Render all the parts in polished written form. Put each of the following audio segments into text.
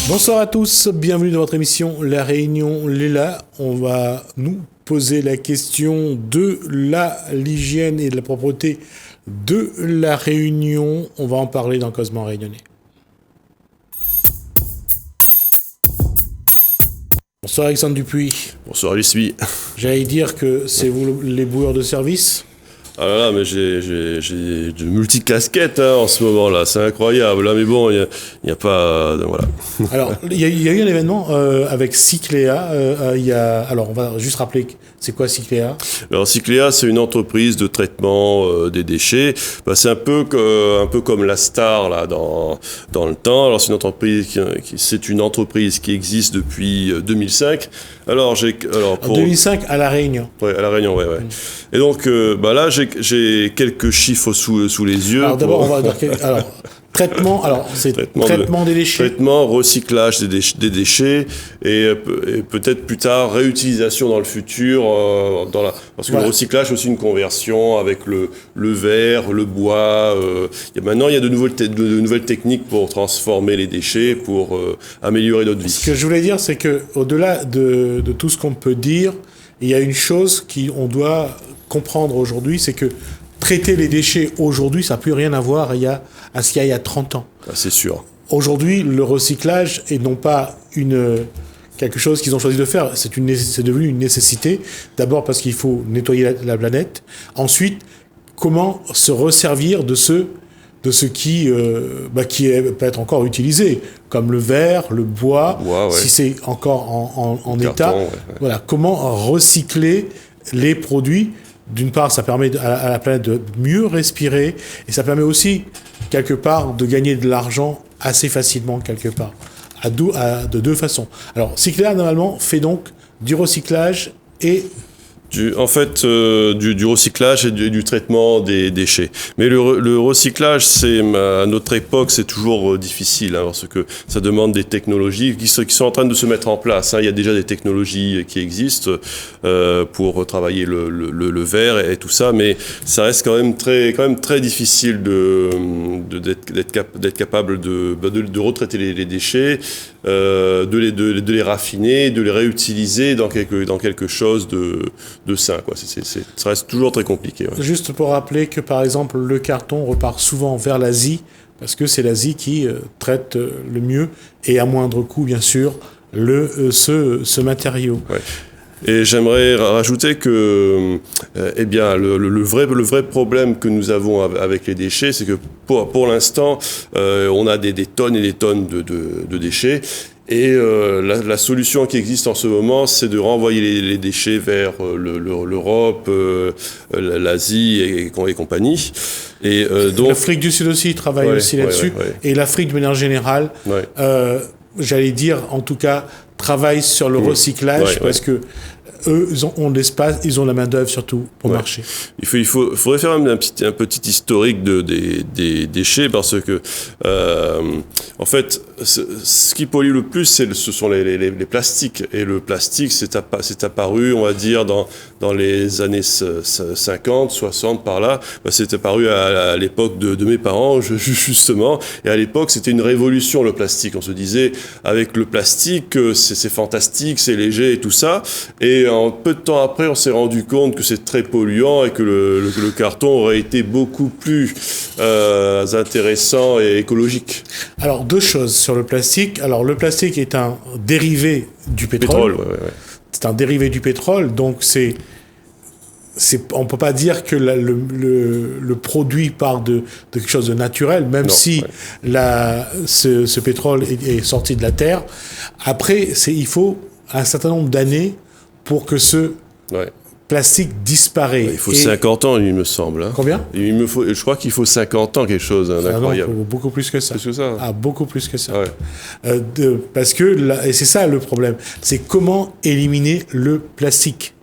Bonsoir à tous, bienvenue dans votre émission La Réunion Léla. On va nous poser la question de l'hygiène et de la propreté de la Réunion. On va en parler dans Cosmo Réunionnais. Bonsoir Alexandre Dupuis. Bonsoir Lucie. J'allais dire que c'est vous les boueurs de service. Ah là là, mais j'ai de multicasquettes en ce moment-là, c'est incroyable. Là, mais bon, il n'y a pas... voilà. Alors, il y a eu un événement avec Cycléa. Alors, on va juste rappeler, c'est quoi Cycléa ? Alors, Cycléa, c'est une entreprise de traitement des déchets. C'est un peu comme la Star là, dans le temps. Alors, c'est une entreprise qui existe depuis 2005. Alors, 2005 à La Réunion. Oui, à La Réunion, ouais. Et donc, là, j'ai quelques chiffres sous les yeux. Alors, d'abord, on va dire traitement des déchets. Traitement, recyclage des déchets et peut-être plus tard réutilisation dans le futur. Parce que le recyclage, c'est aussi une conversion avec le verre, le bois. Maintenant, il y a de nouvelles techniques pour transformer les déchets, pour améliorer notre vie. Ce que je voulais dire, c'est qu'au-delà de tout ce qu'on peut dire, il y a une chose qu'on doit comprendre aujourd'hui, c'est que traiter les déchets aujourd'hui, ça n'a plus rien à voir à ce qu'il y a 30 ans. Ah, c'est sûr. Aujourd'hui, le recyclage est non pas quelque chose qu'ils ont choisi de faire, c'est devenu une nécessité. D'abord parce qu'il faut nettoyer la planète. Ensuite, comment se resservir de ce qui peut être encore utilisé, comme le verre, le bois, si c'est encore en état. Carton, ouais. Voilà, comment recycler les produits. D'une part, ça permet à la planète de mieux respirer et ça permet aussi, quelque part, de gagner de l'argent assez facilement, quelque part, de deux façons. Alors, Cycléa, normalement, fait donc du recyclage et... Du recyclage et du traitement des déchets. Mais le recyclage, à notre époque, c'est toujours difficile, parce que ça demande des technologies qui sont en train de se mettre en place. Il y a déjà des technologies qui existent pour travailler le verre et tout ça, mais ça reste quand même très difficile d'être capable de retraiter les déchets, de les raffiner, de les réutiliser dans quelque chose de sain, quoi. Ça reste toujours très compliqué. Ouais. Juste pour rappeler que, par exemple, le carton repart souvent vers l'Asie, parce que c'est l'Asie qui traite le mieux, et à moindre coût, bien sûr, ce matériau. Ouais. Et j'aimerais rajouter que le vrai problème que nous avons avec les déchets, c'est que pour l'instant, on a des tonnes et des tonnes de déchets. Et la solution qui existe en ce moment, c'est de renvoyer les déchets vers l'Europe, l'Asie et compagnie. Et donc l'Afrique du Sud aussi travaille aussi là-dessus. Et l'Afrique, de manière générale, j'allais dire, en tout cas, travaille sur le recyclage parce que eux, ils ont l'espace, ils ont la main-d'œuvre surtout pour marcher. Il faudrait faire un petit historique des déchets parce que, en fait, ce qui pollue le plus, ce sont les plastiques. Et le plastique, c'est apparu, on va dire, dans les années 50, 60, par là. C'est apparu à l'époque de mes parents, justement. Et à l'époque, c'était une révolution, le plastique. On se disait, avec le plastique, c'est fantastique, c'est léger et tout ça. Et en peu de temps après, on s'est rendu compte que c'est très polluant et que le carton aurait été beaucoup plus intéressant et écologique. Alors, deux choses sur le plastique. Alors, le plastique est un dérivé du pétrole. C'est un dérivé du pétrole, donc on ne peut pas dire que le produit part de quelque chose de naturel, même si ce pétrole est sorti de la Terre. Après, il faut un certain nombre d'années pour que ce plastique disparaît. Il faut 50 ans, il me semble. Combien ? Je crois qu'il faut 50 ans, quelque chose d'incroyable. Non, beaucoup plus que ça. Plus que ça. Ah, beaucoup plus que ça. Ouais. Parce que, et c'est ça le problème, c'est comment éliminer le plastique.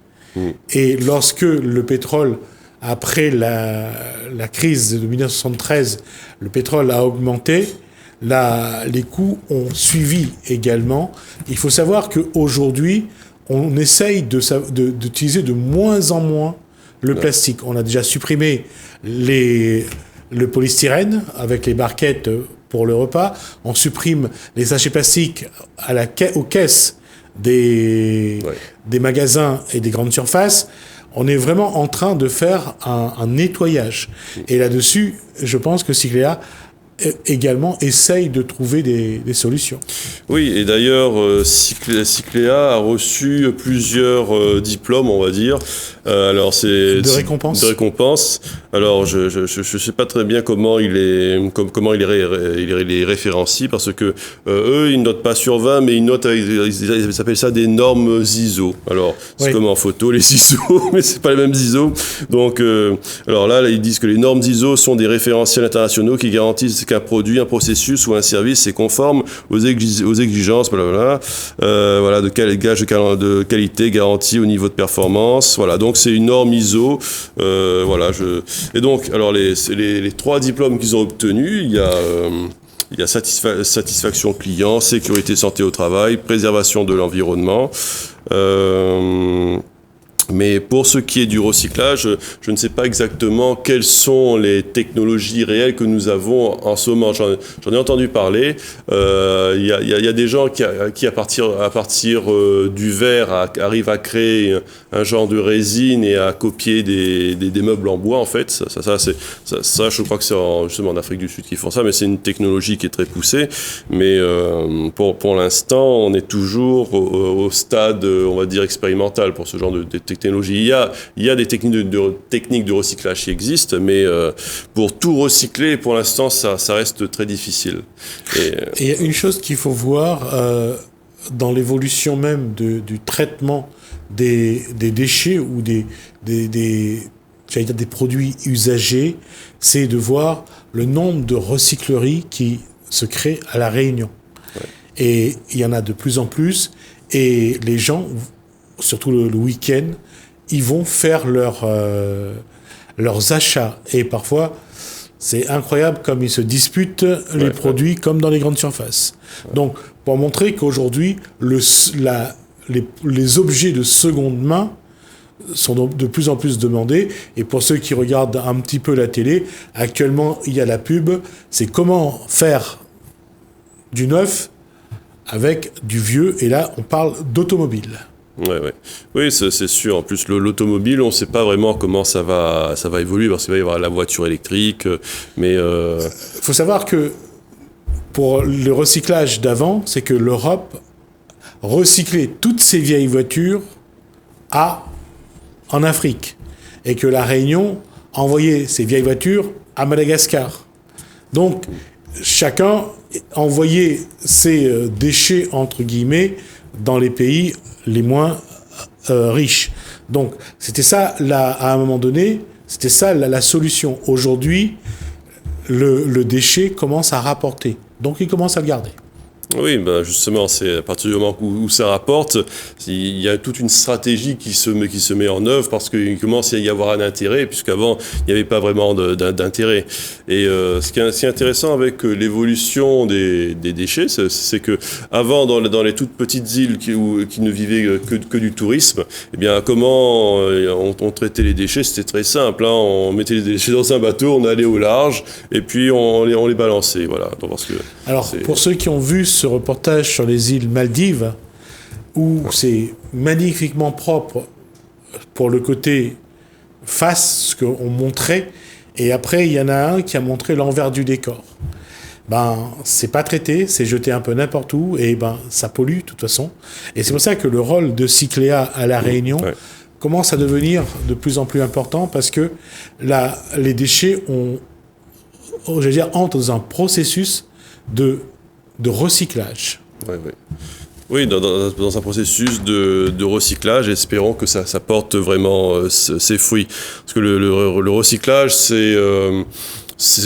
Et lorsque le pétrole, après la crise de 1973, le pétrole a augmenté, les coûts ont suivi également. Il faut savoir qu'aujourd'hui, on essaye d'utiliser de moins en moins le plastique. On a déjà supprimé le polystyrène avec les barquettes pour le repas, on supprime les sachets plastiques aux caisses des magasins et des grandes surfaces. On est vraiment en train de faire un nettoyage. Et là-dessus, je pense que Cycléa également essaye de trouver des solutions. Oui, et d'ailleurs, Cycléa a reçu plusieurs diplômes, on va dire. Alors c'est de récompense. De récompense. Alors je sais pas très bien comment il est référencié, parce que eux ils notent pas sur 20, mais ils notent ils appellent ça des normes ISO. Alors c'est comme en photo les ISO, mais c'est pas les mêmes ISO. Donc alors là ils disent que les normes ISO sont des référentiels internationaux qui garantissent qu'un produit, un processus ou un service est conforme aux exigences, blablabla, voilà, de gage de qualité garantie au niveau de performance. Voilà, donc c'est une norme ISO. Voilà, et donc alors les 3 diplômes qu'ils ont obtenus, il y a satisfaction client, sécurité santé au travail, préservation de l'environnement. Mais pour ce qui est du recyclage, je ne sais pas exactement quelles sont les technologies réelles que nous avons en ce moment. J'en ai entendu parler. Il y a des gens qui à partir du verre arrivent à créer un genre de résine et à copier des meubles en bois, en fait. Ça, je crois que c'est justement en Afrique du Sud qu'ils font ça, mais c'est une technologie qui est très poussée. Mais pour l'instant, on est toujours au stade, on va dire, expérimental pour ce genre de technologie. Il y a des techniques de recyclage qui existent, mais pour tout recycler, pour l'instant, ça reste très difficile. Et il y a une chose qu'il faut voir dans l'évolution même du traitement des déchets ou des produits usagés, c'est de voir le nombre de recycleries qui se créent à La Réunion. Ouais. Et il y en a de plus en plus, et les gens, surtout le week-end, ils vont faire leurs achats. Et parfois, c'est incroyable comme ils se disputent les produits comme dans les grandes surfaces. Ouais. Donc, pour montrer qu'aujourd'hui, les objets de seconde main sont de plus en plus demandés. Et pour ceux qui regardent un petit peu la télé, actuellement, il y a la pub. C'est comment faire du neuf avec du vieux. Et là, on parle d'automobile. Oui, c'est sûr. En plus, l'automobile, on ne sait pas vraiment comment ça va évoluer, parce qu'il va y avoir la voiture électrique, mais... faut savoir que pour le recyclage d'avant, c'est que l'Europe recyclait toutes ces vieilles voitures en Afrique, et que la Réunion envoyait ces vieilles voitures à Madagascar. Donc, chacun envoyait ses déchets, entre guillemets, dans les pays les moins riches. Donc, c'était ça, à un moment donné, c'était ça la solution. Aujourd'hui, le déchet commence à rapporter. Donc, il commence à le garder. Oui, ben justement, c'est à partir du moment où ça rapporte, il y a toute une stratégie qui se met en œuvre, parce qu'il commence à y avoir un intérêt, puisqu'avant, il n'y avait pas vraiment d'intérêt. Et ce qui est intéressant avec l'évolution des déchets, c'est que avant, dans les toutes petites îles qui ne vivaient que du tourisme, eh bien, comment on traitait les déchets, c'était très simple. Hein, on mettait les déchets dans un bateau, on allait au large, et puis on les balançait. Voilà. Parce que pour ceux qui ont vu ce reportage sur les îles Maldives, où c'est magnifiquement propre pour le côté face, ce qu'on montrait, et après il y en a un qui a montré l'envers du décor. C'est pas traité, c'est jeté un peu n'importe où, et ça pollue de toute façon. Et c'est pour ça que le rôle de Cycléa à La Réunion commence à devenir de plus en plus important, parce que les déchets entrent dans un processus de recyclage. Oui, dans un processus de recyclage, espérons que ça porte vraiment ses fruits. Parce que le recyclage, c'est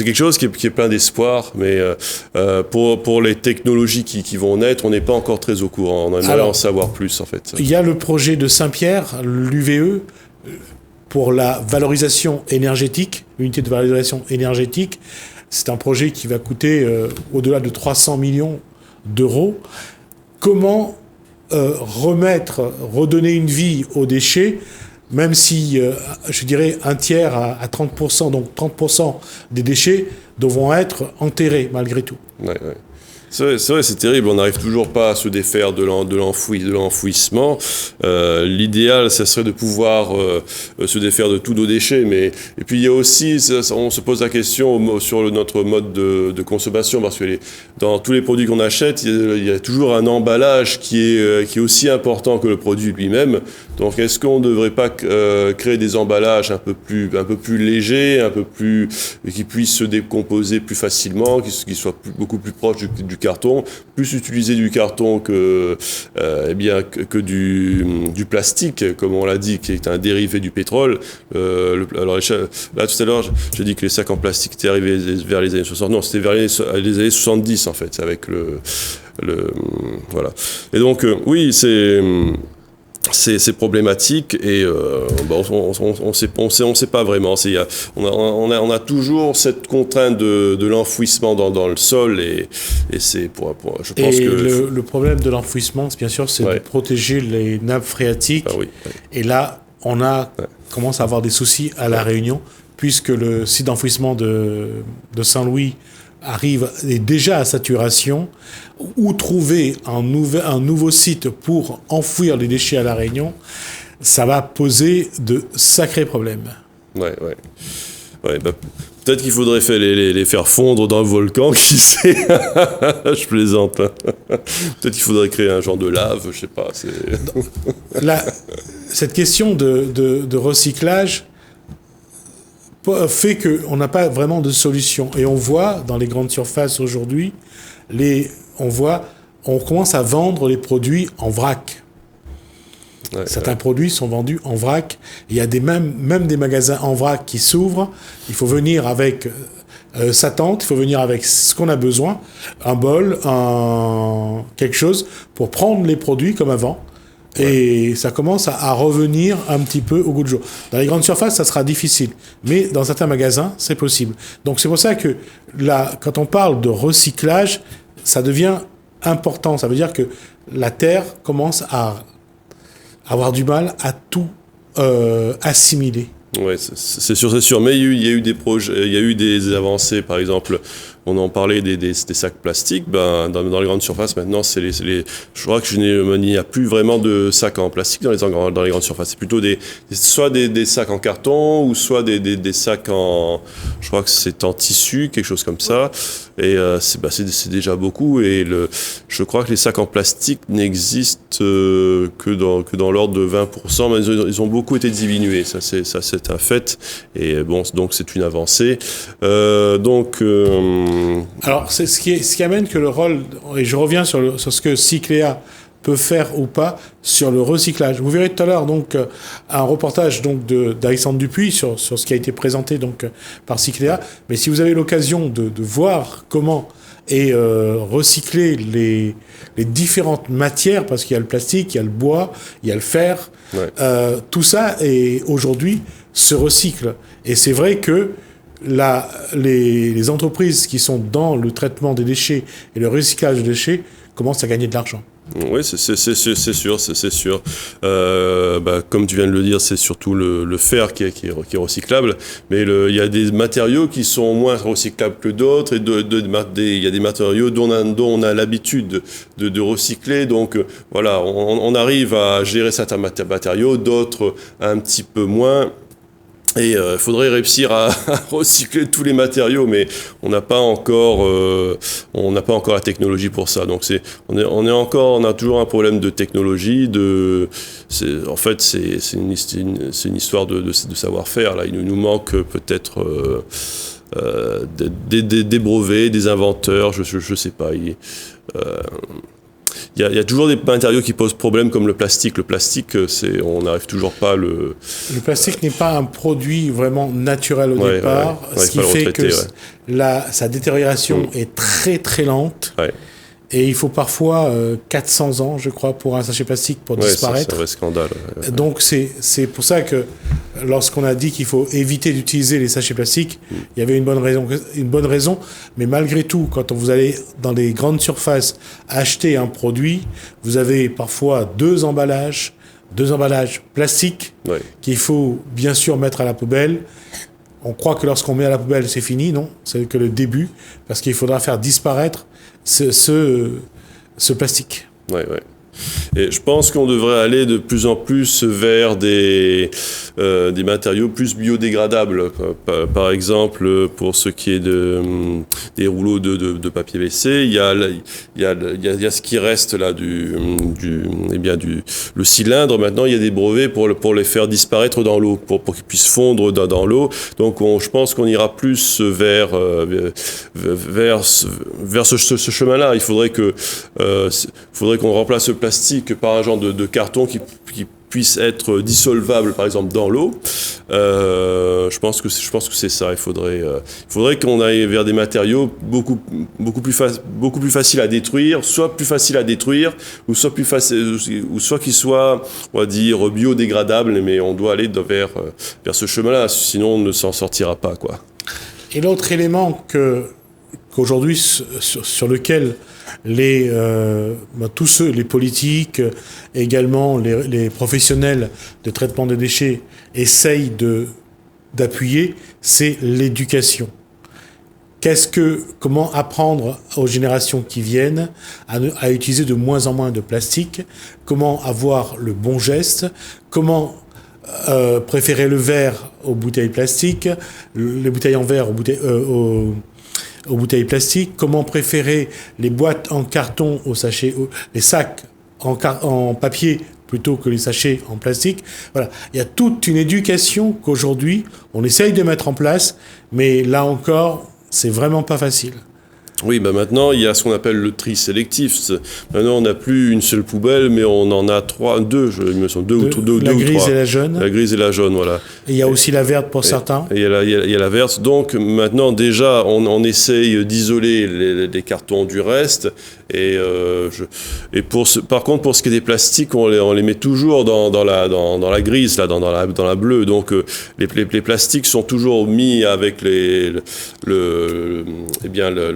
quelque chose qui est plein d'espoir, mais pour les technologies qui vont naître, on n'est pas encore très au courant. On aimerait en savoir plus, en fait. Il y a le projet de Saint-Pierre, l'UVE, pour la valorisation énergétique, l'unité de valorisation énergétique. C'est un projet qui va coûter au-delà de 300 millions d'euros. Comment redonner une vie aux déchets même si, je dirais, un tiers à 30%, donc 30% des déchets devront être enterrés malgré tout. Ouais. C'est vrai, c'est terrible. On n'arrive toujours pas à se défaire de l'enfouissement. L'idéal, ça serait de pouvoir se défaire de tous nos déchets. Et puis il y a aussi, on se pose la question sur notre mode de consommation, parce que dans tous les produits qu'on achète, il y a toujours un emballage qui est aussi important que le produit lui-même. Donc, est-ce qu'on ne devrait pas créer des emballages un peu plus légers, qui puissent se décomposer plus facilement, qui soient beaucoup plus proches du carton, plus utiliser du carton que du plastique, comme on l'a dit, qui est un dérivé du pétrole. Alors là, tout à l'heure, j'ai dit que les sacs en plastique étaient arrivés vers les années 60. Non, c'était vers les années 70, en fait, avec voilà. Et donc, oui, c'est problématique et on sait pas vraiment. On a toujours cette contrainte de l'enfouissement dans le sol et c'est je pense que le problème de l'enfouissement, bien sûr, c'est de protéger les nappes phréatiques. Oui. Et là, on commence à avoir des soucis à La Réunion, puisque le site d'enfouissement de Saint-Louis est déjà à saturation. Où trouver un nouveau site pour enfouir les déchets à La Réunion, ça va poser de sacrés problèmes. Ouais, peut-être qu'il faudrait les faire fondre dans le volcan, qui sait. Je plaisante. Peut-être qu'il faudrait créer un genre de lave, je sais pas. Cette question de recyclage fait qu'on n'a pas vraiment de solution. Et on voit dans les grandes surfaces aujourd'hui, on commence à vendre les produits en vrac. Certains produits sont vendus en vrac. Il y a même des magasins en vrac qui s'ouvrent. Il faut venir avec sa tente, il faut venir avec ce qu'on a besoin, un bol, quelque chose pour prendre les produits comme avant. Et ça commence à revenir un petit peu au goût du jour. Dans les grandes surfaces, ça sera difficile. Mais dans certains magasins, c'est possible. Donc c'est pour ça que quand on parle de recyclage, ça devient important. Ça veut dire que la Terre commence à avoir du mal à tout assimiler. Oui, c'est sûr. Mais il y a eu des projets, il y a eu des avancées. Par exemple, on en parlait des sacs plastiques. Dans les grandes surfaces, maintenant, je crois qu'il n'y a plus vraiment de sacs en plastique dans les grandes surfaces. C'est plutôt soit des sacs en carton, ou soit des sacs je crois que c'est en tissu, quelque chose comme ça. Et c'est déjà beaucoup. Et je crois que les sacs en plastique n'existent que dans l'ordre de 20%, mais ils ont beaucoup été diminués. Ça c'est un fait. Et bon, donc c'est une avancée. Alors, c'est ce qui amène que le rôle, et je reviens sur ce que Cycléa peut faire ou pas sur le recyclage. Vous verrez tout à l'heure donc un reportage donc d'Alexandre Dupuis sur ce qui a été présenté donc par Cycléa. Mais si vous avez l'occasion de voir comment est recycler les différentes matières, parce qu'il y a le plastique, il y a le bois, il y a le fer, tout ça aujourd'hui se recycle. Et c'est vrai que les entreprises qui sont dans le traitement des déchets et le recyclage des déchets commencent à gagner de l'argent. Oui, c'est sûr. Comme tu viens de le dire, c'est surtout le fer qui est recyclable. Mais il y a des matériaux qui sont moins recyclables que d'autres, et il y a des matériaux dont on a l'habitude de recycler. Donc voilà, on arrive à gérer certains matériaux, d'autres un petit peu moins. Et il faudrait réussir à recycler tous les matériaux, mais on n'a pas encore la technologie pour ça. Donc on a toujours un problème de technologie. En fait, c'est une histoire de savoir-faire. Là, il nous manque peut-être des brevets, des inventeurs. Je sais pas. Il y a toujours des matériaux qui posent problème, comme le plastique. Le plastique, on n'arrive toujours pas à Le plastique n'est pas un produit vraiment naturel au départ, ce qui fait que sa détérioration est très très lente. Et il faut parfois 400 ans, je crois, pour un sachet plastique pour disparaître. C'est un vrai scandale. Donc c'est pour ça que lorsqu'on a dit qu'il faut éviter d'utiliser les sachets plastiques, il y avait une bonne raison. Mais malgré tout, quand vous allez dans les grandes surfaces acheter un produit, vous avez parfois 2 emballages, 2 emballages plastiques qu'il faut bien sûr mettre à la poubelle. On croit que lorsqu'on met à la poubelle, c'est fini. Non, c'est que le début, parce qu'il faudra faire disparaître ce plastique. Ouais. Et je pense qu'on devrait aller de plus en plus vers des matériaux plus biodégradables. Par exemple, pour ce qui est des rouleaux de papier WC, il y a ce qui reste là le cylindre. Maintenant, il y a des brevets pour les faire disparaître dans l'eau, pour qu'ils puissent fondre dans l'eau. Donc, je pense qu'on ira plus vers ce chemin-là. Il faudrait qu'on remplace le plastique par un genre de carton qui puisse être dissolvable, par exemple, dans l'eau. Je pense que c'est ça. Il faudrait qu'on aille vers des matériaux beaucoup plus faciles à détruire, soit plus faciles à détruire, ou soit qu'ils soient, on va dire, biodégradables. Mais on doit aller vers ce chemin-là, sinon on ne s'en sortira pas, quoi. Et l'autre élément qu'aujourd'hui sur lequel tous ceux, les politiques, également les professionnels de traitement des déchets essayent d'appuyer, c'est l'éducation. Comment apprendre aux générations qui viennent à utiliser de moins en moins de plastique, comment avoir le bon geste, comment préférer le verre aux bouteilles plastiques, les bouteilles en verre aux bouteilles plastiques, comment préférer les boîtes en carton aux sachets, les sacs en papier plutôt que les sachets en plastique. Voilà, il y a toute une éducation qu'aujourd'hui on essaye de mettre en place, mais là encore, c'est vraiment pas facile. Oui, maintenant, il y a ce qu'on appelle le tri sélectif. Maintenant, on n'a plus une seule poubelle, mais on en a deux, il me semble, deux ou trois. La grise et la jaune. La grise et la jaune, voilà. Et il y a aussi la verte pour certains. Et il y a la verte. Donc, maintenant, déjà, on essaye d'isoler les cartons du reste. Par contre, pour ce qui est des plastiques, on les met toujours dans la grise, là, dans la bleue. Donc, les plastiques sont toujours mis avec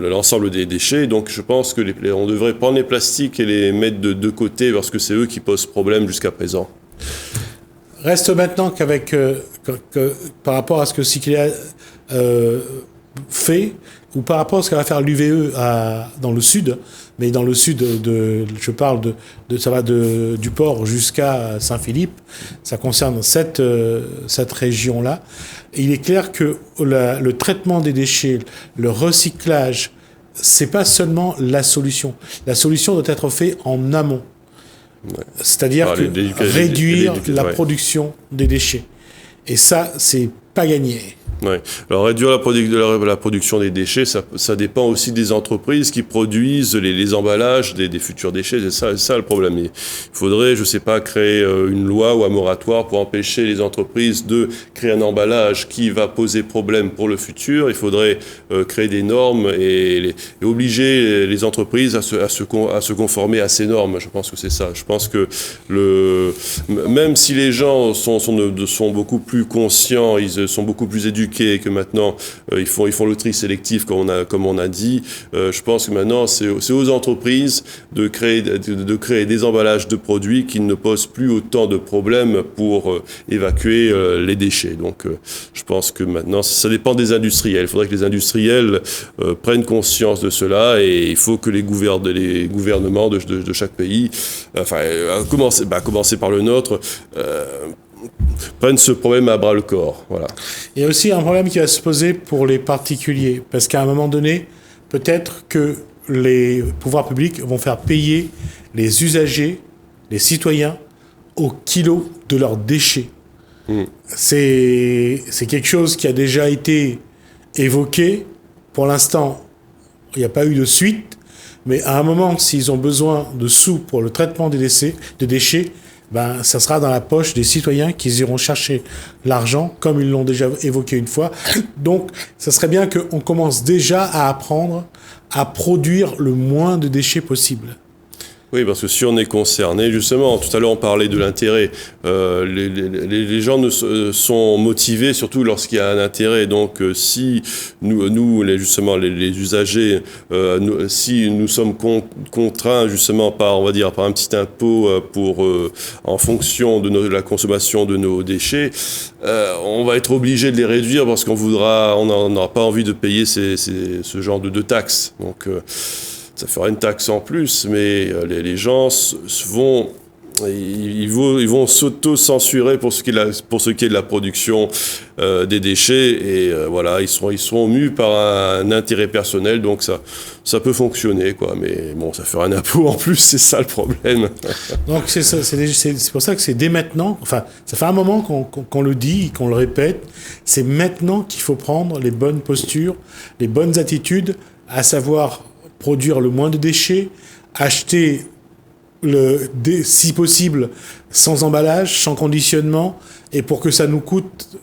l'ensemble des déchets. Donc je pense que on devrait prendre les plastiques et les mettre de côté parce que c'est eux qui posent problème jusqu'à présent. Reste maintenant par rapport à ce que Cycléa fait, ou par rapport à ce que va faire l'UVE dans le sud, mais dans le sud, je parle ça va du port jusqu'à Saint-Philippe, ça concerne cette région-là. Et il est clair que le traitement des déchets, le recyclage, c'est pas seulement la solution. La solution doit être faite en amont. Ouais. C'est-à-dire réduire la production des déchets. Et ça, c'est pas gagné. Ouais. Alors réduire la production des déchets, ça dépend aussi des entreprises qui produisent les emballages des futurs déchets. C'est ça le problème. Il faudrait, je sais pas, créer une loi ou un moratoire pour empêcher les entreprises de créer un emballage qui va poser problème pour le futur. Il faudrait créer des normes et obliger les entreprises à se conformer à ces normes. Je pense que c'est ça. Je pense que même si les gens sont beaucoup plus conscients, ils sont beaucoup plus éduqués, et que maintenant ils font le tri sélectif comme on a dit, je pense que maintenant c'est aux entreprises de créer des emballages de produits qui ne posent plus autant de problèmes pour évacuer les déchets. Donc je pense que maintenant ça dépend des industriels. Il faudrait que les industriels prennent conscience de cela, et il faut que les gouvernements de chaque pays, à commencer par le nôtre, prennent ce problème à bras le corps. Voilà. Il y a aussi un problème qui va se poser pour les particuliers, parce qu'à un moment donné, peut-être que les pouvoirs publics vont faire payer les usagers, les citoyens, au kilo de leurs déchets. C'est quelque chose qui a déjà été évoqué. Pour l'instant, il n'y a pas eu de suite, mais à un moment, s'ils ont besoin de sous pour le traitement des déchets, ça sera dans la poche des citoyens qui iront chercher l'argent, comme ils l'ont déjà évoqué une fois. Donc, ça serait bien qu'on commence déjà à apprendre à produire le moins de déchets possible. Oui, parce que si on est concerné, justement, tout à l'heure on parlait de l'intérêt. Les gens sont motivés surtout lorsqu'il y a un intérêt. Donc, si justement les usagers, si nous sommes contraints justement par, on va dire, par un petit impôt en fonction de la consommation de nos déchets, on va être obligé de les réduire parce on n'aura pas envie de payer ce genre de taxes. Donc, ça fera une taxe en plus, mais les gens vont s'auto-censurer pour ce qui est de la production des déchets, et voilà, ils seront mus par un intérêt personnel, donc ça peut fonctionner, quoi. Mais bon, ça fera un impôt en plus, c'est ça le problème. Donc c'est pour ça que c'est dès maintenant, enfin, ça fait un moment qu'on le dit, qu'on le répète, c'est maintenant qu'il faut prendre les bonnes postures, les bonnes attitudes, à savoir produire le moins de déchets, acheter si possible sans emballage, sans conditionnement, et pour que ça nous coûte,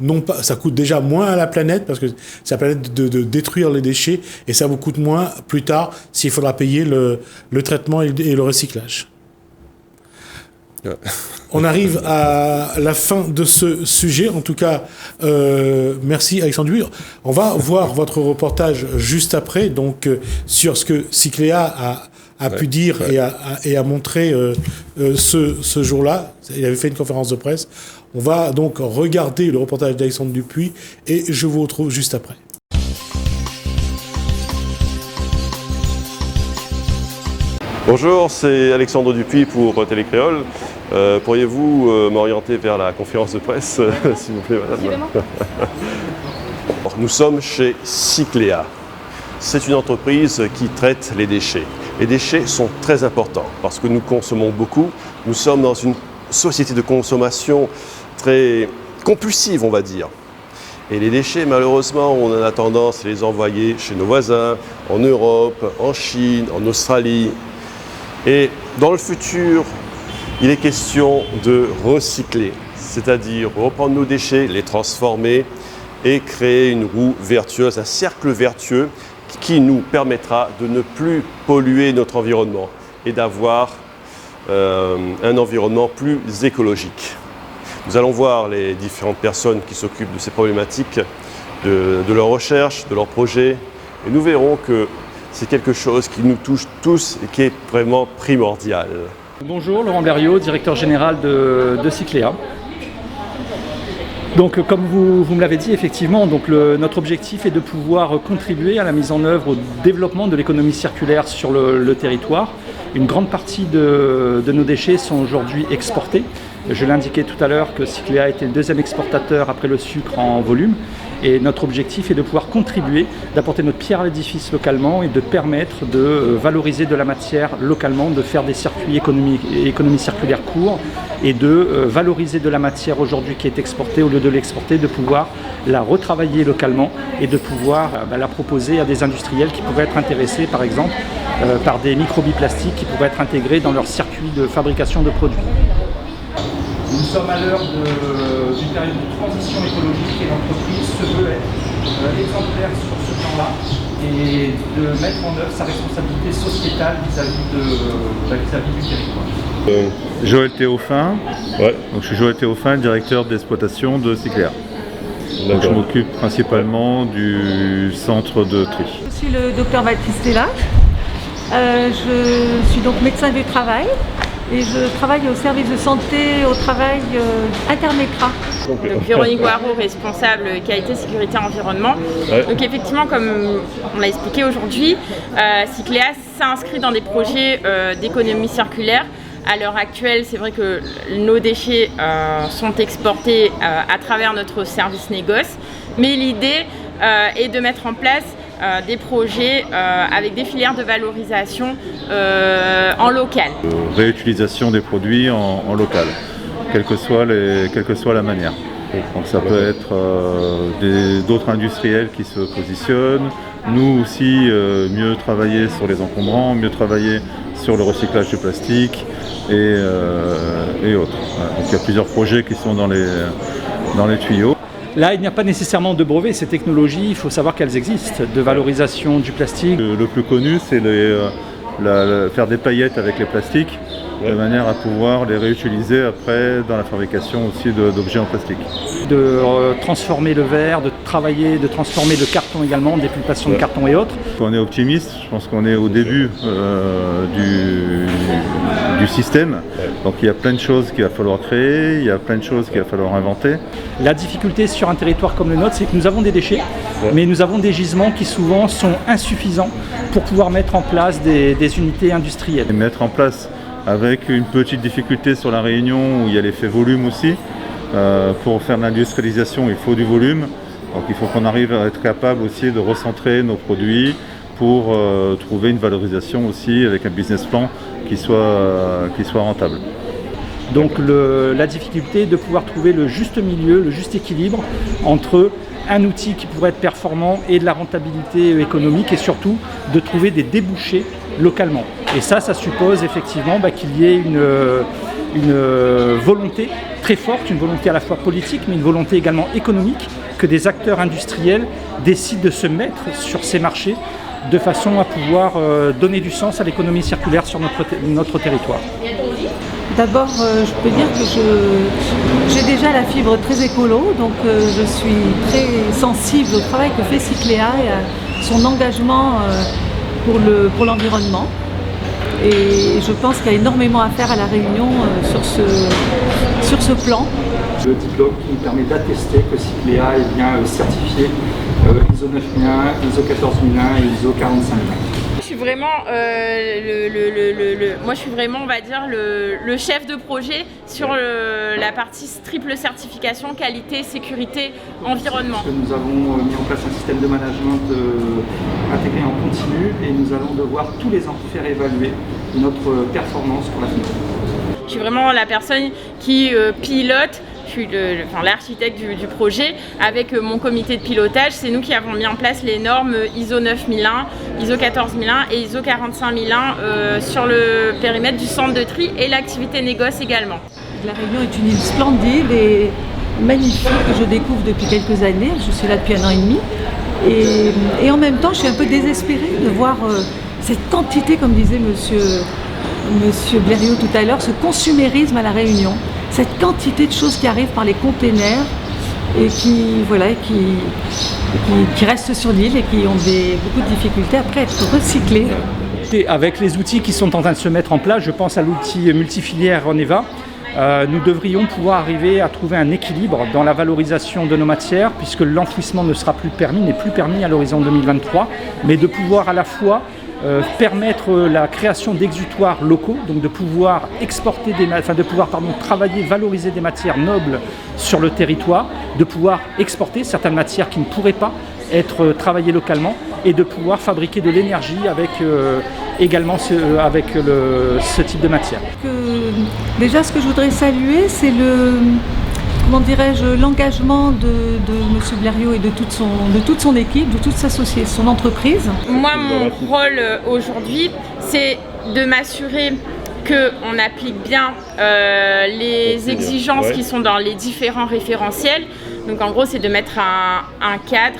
non pas, ça coûte déjà moins à la planète, parce que c'est la planète de détruire les déchets, et ça vous coûte moins plus tard s'il faudra payer le traitement et le recyclage. Ouais. On arrive à la fin de ce sujet. En tout cas, merci Alexandre Dupuy. On va voir votre reportage juste après, donc sur ce que Cycléa a pu dire et a montré ce jour-là. Il avait fait une conférence de presse. On va donc regarder le reportage d'Alexandre Dupuy et je vous retrouve juste après. Bonjour, c'est Alexandre Dupuy pour Télécréole. Pourriez-vous m'orienter vers la conférence de presse, s'il vous plaît, madame? Nous sommes chez Cycléa. C'est une entreprise qui traite les déchets. Les déchets sont très importants parce que nous consommons beaucoup. Nous sommes dans une société de consommation très compulsive, on va dire. Et les déchets, malheureusement, on a tendance à les envoyer chez nos voisins, en Europe, en Chine, en Australie. Et dans le futur, il est question de recycler, c'est-à-dire reprendre nos déchets, les transformer et créer une roue vertueuse, un cercle vertueux qui nous permettra de ne plus polluer notre environnement et d'avoir un environnement plus écologique. Nous allons voir les différentes personnes qui s'occupent de ces problématiques, de leurs recherches, de leurs projets, et nous verrons que c'est quelque chose qui nous touche tous et qui est vraiment primordial. Bonjour, Laurent Berriot, directeur général de Cycléa. Donc, comme vous me l'avez dit, effectivement, donc notre objectif est de pouvoir contribuer à la mise en œuvre, au développement de l'économie circulaire sur le territoire. Une grande partie de nos déchets sont aujourd'hui exportés. Je l'indiquais tout à l'heure que Cycléa était le deuxième exportateur après le sucre en volume. Et notre objectif est de pouvoir contribuer, d'apporter notre pierre à l'édifice localement et de permettre de valoriser de la matière localement, de faire des circuits économie circulaire courts et de valoriser de la matière aujourd'hui qui est exportée, au lieu de l'exporter, de pouvoir la retravailler localement et de pouvoir la proposer à des industriels qui pourraient être intéressés par exemple par des microbilles plastiques qui pourraient être intégrés dans leur circuit de fabrication de produits. Nous sommes à l'heure d'une période de transition écologique et l'entreprise se veut être exemplaire sur ce plan-là et de mettre en œuvre sa responsabilité sociétale vis-à-vis du territoire. Joël Théophin, donc je suis Joël Théophin, directeur d'exploitation de Cycléa. Donc je m'occupe principalement du centre de tri. Je suis le docteur Baptiste Lach, je suis donc médecin du travail. Et je travaille au service de santé au travail Intermétra. Donc Véronique Guarot, responsable qualité, sécurité, environnement. Ouais. Donc effectivement, comme on l'a expliqué aujourd'hui, Cycléa s'inscrit dans des projets d'économie circulaire. À l'heure actuelle, c'est vrai que nos déchets sont exportés à travers notre service négoce, mais l'idée est de mettre en place des projets avec des filières de valorisation en local. Réutilisation des produits en local, quelle que soit la manière. Donc ça peut être d'autres industriels qui se positionnent, nous aussi mieux travailler sur les encombrants, mieux travailler sur le recyclage du plastique et autres. Voilà. Donc il y a plusieurs projets qui sont dans les tuyaux. Là, il n'y a pas nécessairement de brevets. Ces technologies, il faut savoir qu'elles existent, de valorisation du plastique. Le plus connu, c'est faire des paillettes avec les plastiques, de manière à pouvoir les réutiliser après dans la fabrication aussi d'objets en plastique. De transformer le verre, de transformer le carton également, dépulpation de carton et autres. On est optimiste, je pense qu'on est au début du système, donc il y a plein de choses qu'il va falloir créer, il y a plein de choses qu'il va falloir inventer. La difficulté sur un territoire comme le nôtre, c'est que nous avons des déchets, mais nous avons des gisements qui souvent sont insuffisants pour pouvoir mettre en place des unités industrielles. Et mettre en place avec une petite difficulté sur la Réunion où il y a l'effet volume aussi. Pour faire de l'industrialisation, il faut du volume. Donc il faut qu'on arrive à être capable aussi de recentrer nos produits pour trouver une valorisation aussi avec un business plan qui soit rentable. Donc la difficulté de pouvoir trouver le juste milieu, le juste équilibre entre un outil qui pourrait être performant et de la rentabilité économique et surtout de trouver des débouchés localement. Et ça suppose effectivement qu'il y ait une volonté très forte, une volonté à la fois politique mais une volonté également économique, que des acteurs industriels décident de se mettre sur ces marchés de façon à pouvoir donner du sens à l'économie circulaire sur notre territoire. D'abord, je peux dire que j'ai déjà la fibre très écolo, donc je suis très sensible au travail que fait Cycléa et à son engagement pour l'environnement. Et je pense qu'il y a énormément à faire à La Réunion sur ce plan. Le diplôme qui nous permet d'attester que Cycléa est bien certifié ISO 9001, ISO 14001 et ISO 45001. Je suis vraiment, moi je suis vraiment, on va dire, le chef de projet sur la partie triple certification, qualité, sécurité, environnement. Nous avons mis en place un système de management intégré en continu et nous allons devoir tous les ans faire évaluer notre performance pour la finale. Je suis vraiment la personne qui pilote. Je suis l'architecte du projet avec mon comité de pilotage. C'est nous qui avons mis en place les normes ISO 9001, ISO 14001 et ISO 45001 sur le périmètre du centre de tri et l'activité négoce également. La Réunion est une île splendide et magnifique que je découvre depuis quelques années. Je suis là depuis 1 an et demi. Et en même temps, je suis un peu désespérée de voir cette quantité, comme disait Monsieur Blériot tout à l'heure, ce consumérisme à La Réunion. Cette quantité de choses qui arrivent par les containers et qui restent sur l'île et qui ont beaucoup de difficultés après à être recyclées. Avec les outils qui sont en train de se mettre en place, je pense à l'outil multifilière Reneva, nous devrions pouvoir arriver à trouver un équilibre dans la valorisation de nos matières, puisque l'enfouissement n'est plus permis à l'horizon 2023, mais de pouvoir à la fois permettre la création d'exutoires locaux, donc de pouvoir travailler, valoriser des matières nobles sur le territoire, de pouvoir exporter certaines matières qui ne pourraient pas être travaillées localement et de pouvoir fabriquer de l'énergie avec également ce type de matière. Déjà, ce que je voudrais saluer, c'est l'engagement de M. Blériot et de toute son équipe, de toute son entreprise. Moi, mon rôle aujourd'hui, c'est de m'assurer qu'on applique bien les exigences qui sont dans les différents référentiels. Donc en gros, c'est de mettre un cadre,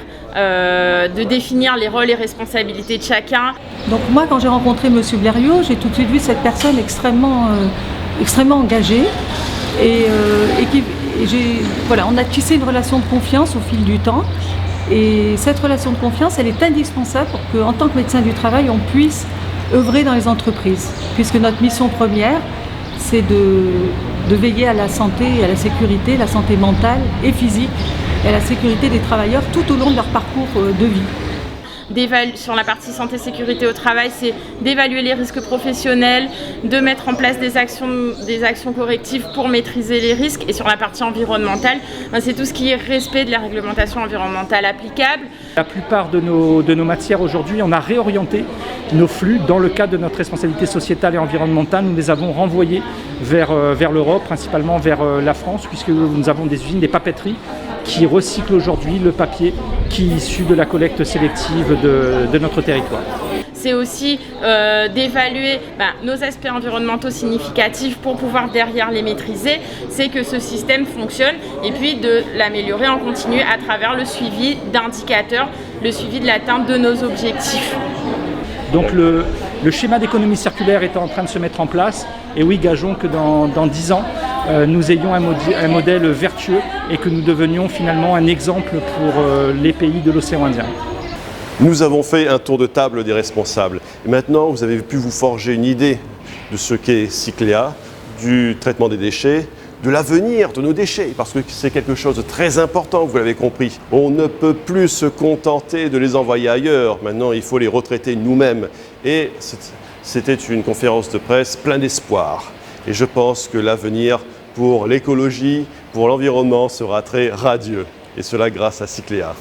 de définir les rôles et responsabilités de chacun. Donc moi, quand j'ai rencontré M. Blériot, j'ai tout de suite vu cette personne extrêmement engagée on a tissé une relation de confiance au fil du temps. Et cette relation de confiance, elle est indispensable pour qu'en tant que médecin du travail, on puisse œuvrer dans les entreprises. Puisque notre mission première, c'est de veiller à la santé et à la sécurité, la santé mentale et physique, et à la sécurité des travailleurs tout au long de leur parcours de vie. Sur la partie santé-sécurité au travail, c'est d'évaluer les risques professionnels, de mettre en place des actions correctives pour maîtriser les risques. Et sur la partie environnementale, c'est tout ce qui est respect de la réglementation environnementale applicable. La plupart de nos matières aujourd'hui, on a réorienté nos flux dans le cadre de notre responsabilité sociétale et environnementale. Nous les avons renvoyés vers l'Europe, principalement vers la France, puisque nous avons des usines, des papeteries qui recyclent aujourd'hui le papier qui est issu de la collecte sélective de notre territoire. C'est aussi d'évaluer nos aspects environnementaux significatifs pour pouvoir derrière les maîtriser. C'est que ce système fonctionne et puis de l'améliorer en continu à travers le suivi d'indicateurs, le suivi de l'atteinte de nos objectifs. Donc Le schéma d'économie circulaire est en train de se mettre en place. Et oui, gageons que dans 10 ans, nous ayons un modèle vertueux et que nous devenions finalement un exemple pour les pays de l'océan Indien. Nous avons fait un tour de table des responsables. Et maintenant, vous avez pu vous forger une idée de ce qu'est Cycléa, du traitement des déchets, de l'avenir de nos déchets, parce que c'est quelque chose de très important, vous l'avez compris. On ne peut plus se contenter de les envoyer ailleurs. Maintenant, il faut les retraiter nous-mêmes. Et c'était une conférence de presse pleine d'espoir. Et je pense que l'avenir pour l'écologie, pour l'environnement sera très radieux. Et cela grâce à Cycléa.